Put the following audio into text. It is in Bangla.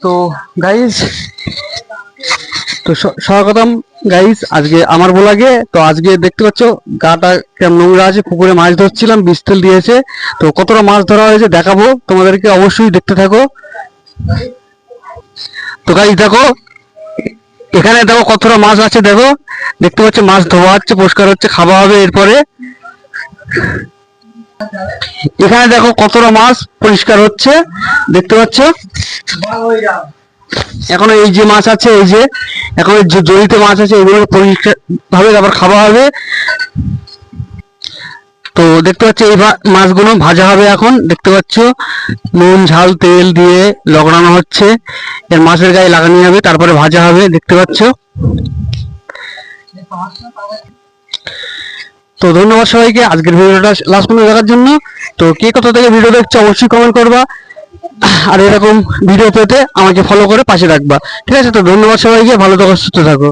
তো গাইস, তো স্বাগতম গাইস আজকে আমার ব্লগে। তো আজকে দেখতে পাচ্ছ গাটা কেমন নোংরা আছে, পুকুরে মাছ ধরছিলাম, বিষ তেল দিয়েছে। তো কতটা মাছ ধরা হয়েছে দেখাবো তোমাদেরকে, অবশ্যই দেখতে থাকো। তো গাইস দেখো, এখানে দেখো কতটা মাছ আছে, দেখো দেখতে পাচ্ছ মাছ ধোয়া হচ্ছে, পরিষ্কার হচ্ছে, খাওয়া হবে এরপরে। এখানে দেখো কতটা মাছ পরিষ্কার হচ্ছে, দেখতে পাচ্ছ। এখন এই যে মাছ আছে, এই যে এখন যে জড়িত মাছ আছে এগুলো পরিষ্কার ভাবে আবার খাওয়া হবে। তো দেখতে পাচ্ছ এই মাছগুলো ভাজা হবে, এখন দেখতে পাচ্ছ নুন ঝাল তেল দিয়ে লগড়ানো হচ্ছে, এর মাছের গায়ে লাগানো হবে, তারপরে ভাজা হবে, দেখতে পাচ্ছ। তো ধন্যবাদ সবাইকে আজকের ভিডিওটা লাস্ট পর্যন্ত দেখার জন্য। তো কে কোথা থেকে ভিডিও দেখছো অবশ্যই কমেন্ট করবা, আর এরকম ভিডিও পেতে আমাকে ফলো করে পাশে রাখবা, ঠিক আছে? তো ধন্যবাদ সবাইকে, ভালো থাকো, সুস্থ থাকো।